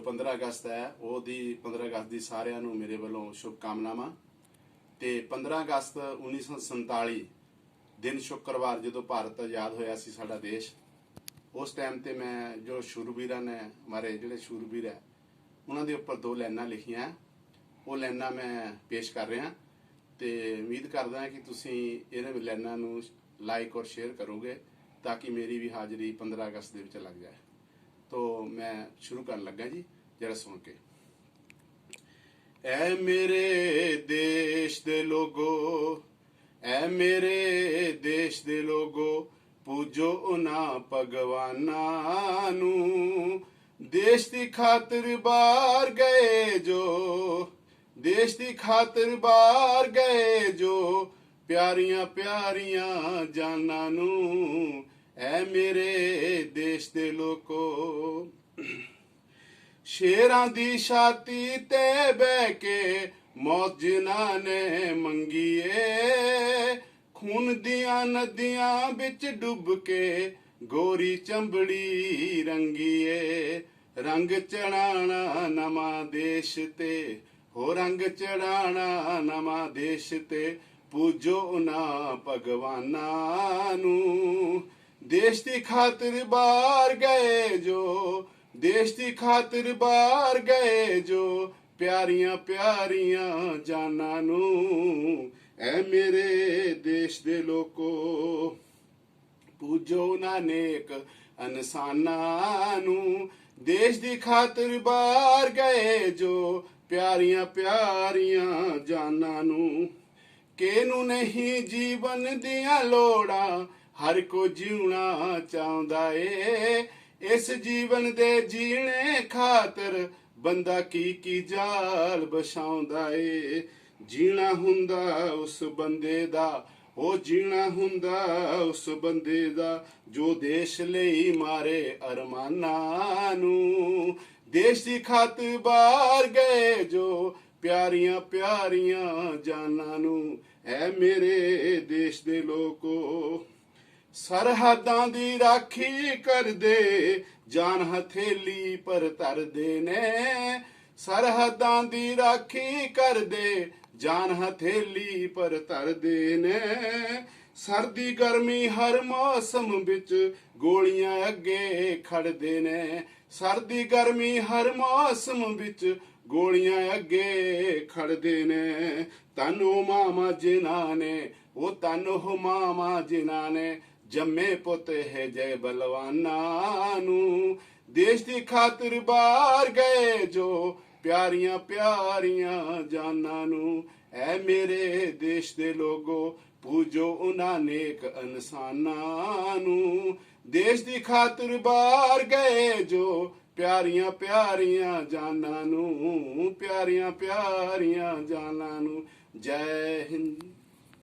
15 ਅਗਸਤ ਹੈ ਉਹਦੀ 15 ਅਗਸਤ ਦੀ ਸਾਰਿਆਂ ਨੂੰ ਮੇਰੇ ਵੱਲੋਂ ਸ਼ੁਭਕਾਮਨਾਵਾਂ। ਤੇ 15 ਅਗਸਤ 1947 ਦਿਨ ਸ਼ੁੱਕਰਵਾਰ ਜਦੋਂ ਭਾਰਤ ਆਜ਼ਾਦ ਹੋਇਆ ਸੀ ਸਾਡਾ ਦੇਸ਼, ਉਸ ਟਾਈਮ ਤੇ ਮੈਂ ਜੋ ਸ਼ੂਰਬੀਰਾਂ ਨੇ ਮਾਰੇ ਜਿਹੜੇ ਸ਼ੂਰਬੀਰ ਹੈ ਉਹਨਾਂ ਦੇ ਉੱਪਰ 2 ਲਾਈਨਾਂ ਲਿਖੀਆਂ। ਉਹ ਲਾਈਨਾਂ ਮੈਂ ਪੇਸ਼ ਕਰ ਰਿਹਾ ਤੇ ਉਮੀਦ ਕਰਦਾ ਕਿ ਤੁਸੀਂ ਇਹਨਾਂ ਲਾਈਨਾਂ ਨੂੰ ਲਾਈਕ ਔਰ ਸ਼ੇਅਰ ਕਰੋਗੇ ਤਾਂ ਕਿ ਮੇਰੀ ਵੀ ਹਾਜ਼ਰੀ 15 ਅਗਸਤ ਦੇ ਵਿੱਚ ਲੱਗ ਜਾਏ। तो मैं शुरू कर लगा जी, जरा सुन के। ऐ मेरे देश दे लोगो, ऐ मेरे देश दे लोगो, पूजो उन्हां भगवानां नूं। देश दी खातिर बाहर गए जो, देश दी खातिर बाहर गए जो, प्यारियां प्यारियां जानां नूं। ऐ मेरे देश दे लोको, शेरां दी छाती ते बह के मौत जिन्हां ने मंगी ए, खून दियां नदियां बिच डुब के गोरी चंबड़ी रंगी ए। रंग चढ़ाना नवां देश ते, हो रंग चढ़ाना नवां देश ते, पूजो उन्हां भगवानां नूं। देश दी खातिर बाहर गए जो, देश दी खातिर बाहर गए जो, प्यारियां प्यारियां जानां नूं। ऐ मेरे देश दे लोको, पूजो उन्हां नेक इंसानां नूं। देश दी खातिर बाहर गए जो, प्यारियां प्यारियां जानां नूं। किहनूं नहीं जीवन दियां लोड़ां, हर को जीना चाहुंदा ए। इस जीवन दे जीने खातर बंदा की जाल बछाउंदा ए। जीना हुंदा उस बंदे दा, ओ जीना हुंदा उस बंदे दा, जो देश लई मारे अरमानां नूं। देश दी खातिर बाहर गए जो, प्यारियां प्यारियां जानां नूं। ऐ मेरे देश दे लोको, सरहदां दी राखी करदे, जान हथेली पर धरदे ने। सरहदां दी राखी करदे, जान हथेली पर धरदे ने। सर्दी गर्मी हर मौसम बिच गोलियां अगे खड़दे ने। सर्दी गर्मी हर मौसम बिच गोलियां अगे खड़दे ने। धन ओ मामा जिन्हां ने, ओ धन ओ मामा जिन्हां ने, जम्मे पुत है जय बलवानां नूं। देश दी खातिर बाहर गए जो, प्यारियां प्यारियां जानां नूं। ऐ मेरे देश दे लोगो, पूजो उन्हां नेक इंसानां नूं। देश दी खातिर बाहर गए जो, प्यारियां प्यारियां जानां नूं। प्यारियां प्यारियां जानां नूं। जय हिंद।